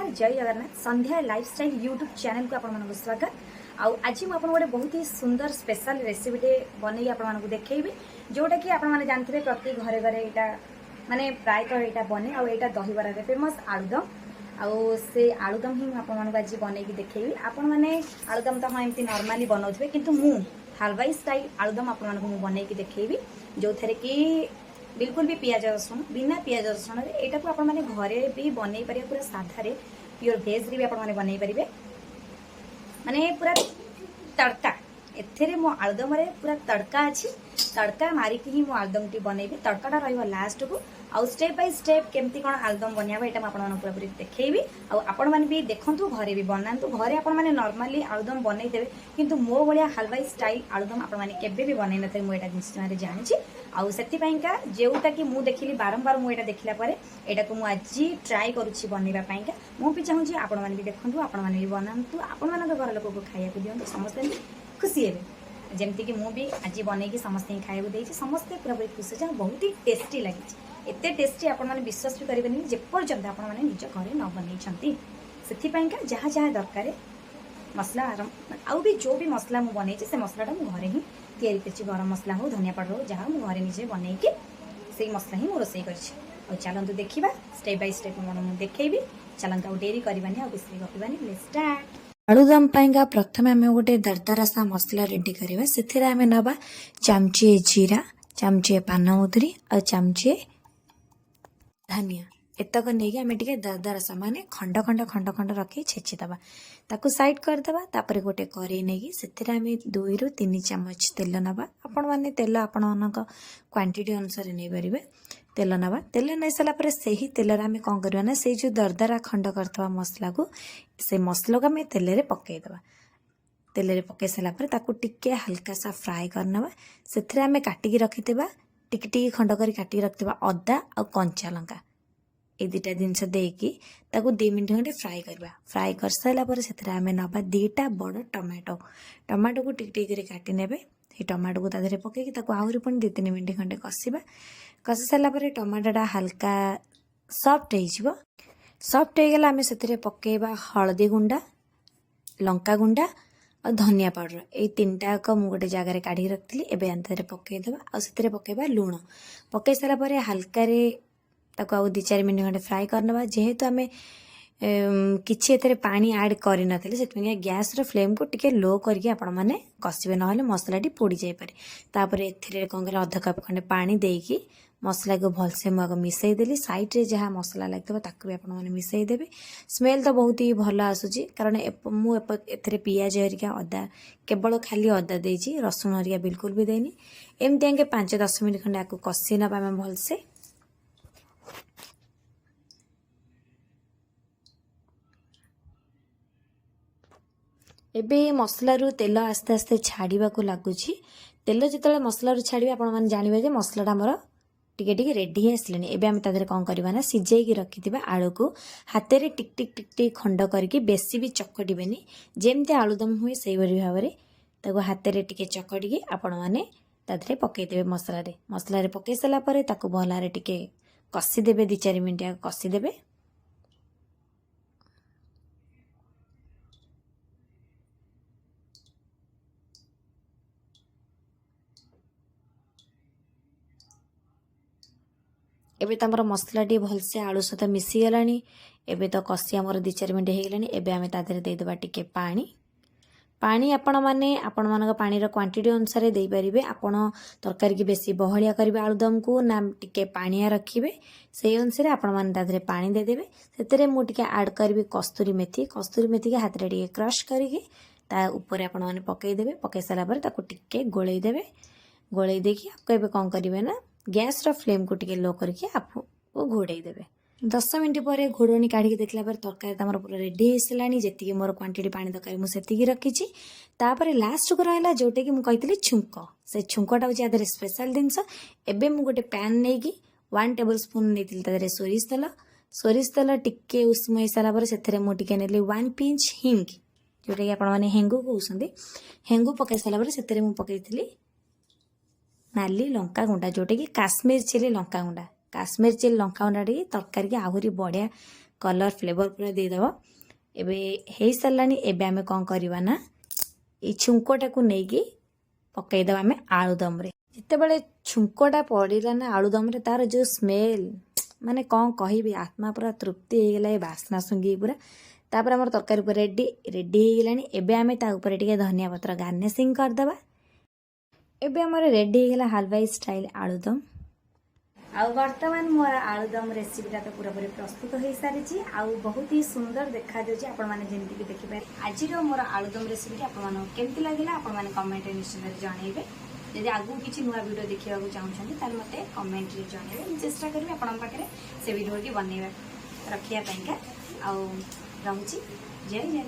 नमस्कार जय जगन्नाथ संध्या lifestyle YouTube channel को आपको स्वागत। आज मुझे गोटे बहुत ही सुंदर स्पेशल रेसिपीटे बनई आपको देखी जोटा कि आपने जानते प्रति घरे घरे यहाँ माने प्रायतः यहाँ बने आईटा दहीबर फेमस आलुदम से आलुदम ही आपको आज बनई देखी आपण मैंने आलुदम तो हाँ एमती नॉर्मली बनाऊे किंतु मु हलवाई स्टाइल आलुदम आपको बनई देखी जो थे कि बिल्कुल भी पियाज रसुण बिना पियाज रसुण यहाँ को आपने घरे भी बनई पारे पूरा साधारे प्योर भेज भी आपने बनई पारे माने पूरा तड़का एथे मो आलुदम पूरा तड़का अच्छी तड़का मारिकी ही मो आलुदम टी बनईबी तड़काटा रहा लास्ट को आउ स्टेप बाय स्टेप केमती कौन आलुदम बनवा यहाँ आपको पूरा पूरी देखी आपण मैंने भी देखूँ घरे भी बनातु घरे आपण मैंने नॉर्मली आलुदम बनई देवे किंतु मो भाया हलवाई स्टाइल आलुदम आपण मैंने केबे भी बनई न मुझे निश्चय जानी आउ से जोटा कि मुझे देखिली बारंबार मुझे देखला यहाँ को मुझे ट्राए करुच्ची बनवाईका मुझे चाहूँगी आपण मैंने भी देखूँ आपण मैंने भी बनातु आपण मान घर लोक को खाया दिखाँ समस्ते खुशी हे जमती कि मुझे आज बनई समस्त खाया देती समस्ते पूरा पूरी खुशी अच्छे बहुत ही टेस्टी लगी एत टेस्टी आपण मैंने विश्वास भी करेंगे जेपर्यंत आपण मैंने निज घर न बनई से जहाँ जहाँ दरकार मसला आउ भी जो भी मसला मुझे बनई से मसलाटा मुझे घरे ही तैयारी कर गरम मसला हो धनिया पाउडर हो जहाँ मुझे घरे निजे बनईकि से मसला ही रोसे कर चलतु देखा स्टेप बाय स्टेप मुझे देखी चलतु आउ डेरी करवानी आ बेस गपवानी स्टार्ट आलुदम पाइंगा प्रथम आम गोटे दरदरा सा मसला रेडी करवा से आम नवा चामचे जीरा चामचे पानमधुरी और चामचे धनिया एतक नहीं आम टे दरदरा सा माने खंड खंड खंड खंड रखी छेचिदबा ताकू साइड करदबा तापर गोटे करेई नहीं से 2 ରୁ 3 चामच तेल नवा आपण माने तेल आपण क्वांटिटी अनुसार नहीं पारे तेल नवा तेल नहीं सारापर से ही तेल आम कौन करवा ना से जो दरदरा खंड करथवा मसला को से मसला को आम तेल रे पकईदबा तेल रे पकई सारापर ताकू टिके हल्का सा फ्राए करनवा से आम काटिकी रखिथिबा टिक टिक खंड कर काटिकी रखिथिबा अदा और कंचा लंका ये दुटा जिनस देकी 2 मिनट खंडे फ्राए करवा फ्राए कर सारापर से आम नवा 2टा बड़ टमाटो टमाटो को टिक टिक काटी नेबे टमाटो को तादेह पकईकि आहरी पुणी 2-3 मिनट खंडे कषा कषि सारापर टमाटोटा हल्का सफ्ट हो सफ्ट हो गला आम से पकईबा हलदी गुंडा लंका गुंडा और धनिया पाउडर ये 3टाक मुझे गोटे जगार काढ़ी रखी एवं अंतर पकईदबा आउ पकईबा लुण पकई सारापर हल्का ताको आउ 2-4 मिनट खंडे फ्राए करनवा जेहेतु आम किसी एथे पानी ऐड करना से गैस फ्लेम को टिके लो करके आपण मैंने कषिबे ना मसलाटी पोड़ी जापे तापर ए कौन कर अध कप खंडे पानी देकी मसला को भलसे मुझे मिसई देली साइड रे जहाँ मसला लगे ताकू भी आपने मिसई देवे स्मेल तो बहुत ही भल आसूची कारण मुझे पियाज हरिका अदा केवल खाली अदा देची रसुण हरिका बिल्कुल भी देनी एमती आगे 5-10 मिनट खंडे आपको कषि नवा आम भलसे एबे मसलारू तेल आस्ते आस्ते छाड़ा को लगुच तेल जो मसलारू छाड़े आपण मैंने जानवे जे मसलाटा आमर टिके टिके रेडी आसले एबे आम तादेह कौन करवा ना सिझेकी रखिथिबा आलू को हाथ में टिक टिक टिक टिक खंड करके बेसी भी चकटिबेनी जेमती आलुदम हुए से भाव में हाथ में टिके चकटिकी आपण मैंने तादेह पकईदेवे मसला पकई सारापर भल टिके कषिदेवे 2-4 मिनट कषिदेवे एबे तमर मसलाटी भलसे आलू सहित मिसीगला एबे तो कषि आमर 2-4 मिनट होगलानी एबे आम तादेह देदेबा टिके पानी पानी आपण माने आपण मान पानी क्वांटिटी अनुसार दे पारिबे आपण तरकारी की बेसी बहलिया करिबे आलुदम को ना टिके पानिया रखिबे से अनुसार आपण माने तादेह पानी देदेबे सेतरे मु टिके ऐड करबी कस्तूरी मेथी के हाथ रे टिके क्रश करके ता ऊपर आपण माने पकई देबे पकई सारा पर ताको टिके गोळेई देबे गोळेई देकी आपको एबे कोन करिवे ना गैस रो फ्लेम को टिके लो करके आपको घोड़े देवे 10 मिनट पर घोड़नी काढ़ी देखला तरकारी तमर पूरा रेडी हो सारानी जी मोर क्वांटिटी पानी दरकार मुझे रखी तापर लास्ट को रहा जोटा कि मुझे छुंक से छुंकटा हूँ आदि स्पेशल जिनस एबे मु गोटे पैन नहीं कि 1 टेबल स्पून नहीं सोरिष तेल टिके उष्म हो सारापर से मुझे नेली 1 पिंच हिंग जोटा कि आपण मैंने हेंगू कहते हेंगू पकई सारापर से मुझे नाली लंका गुंडा जोटा कि काश्मीर चिली लंका गुंडा काश्मीर चिली लंका गुंडा तरकारी की आहरी बढ़िया कलर फ्लेवर पूरा देदेव एबे हो सारानी एबे आमे कौन करवा ना ये छुंकटा को लेकिन पकईदे आम आलुदम रे जितेबाला छुंकटा पड़ा ना आलुदम रे तार जो स्मेल माने कौन कहि आत्मा पूरा तृप्ति हो गला बास्ना सुंगी पूरा तापर आम तरकारी पूरा रेडी रेडी हो गलानी एबे आमे ता ऊपर टिके धनिया पत्र गार्निशिंग करदेबा एबे हमर रेडी हो गला हलवाई स्टाइल आलुदम आउ वर्तमान मोर आलुदम रेसिपीटा तो पूरा पूरी प्रस्तुत हो सारी आउ बहुत ही सुंदर देखा जाउची आपण माने जेमति कि देखि पारे आज मोर आलुदम रेसिपी आपण माने केमति लागिला आपण माने कमेंट निश्चय जनइबे यदि आगु किछि नुवा वीडियो देखिबा को चाहउछन्ती तार मते कमेंट रे जनइबे मैं चेष्टा करबी आपण पाखरे से वीडियो की बनइबा रखिया पइका आउ रहउची जय जय।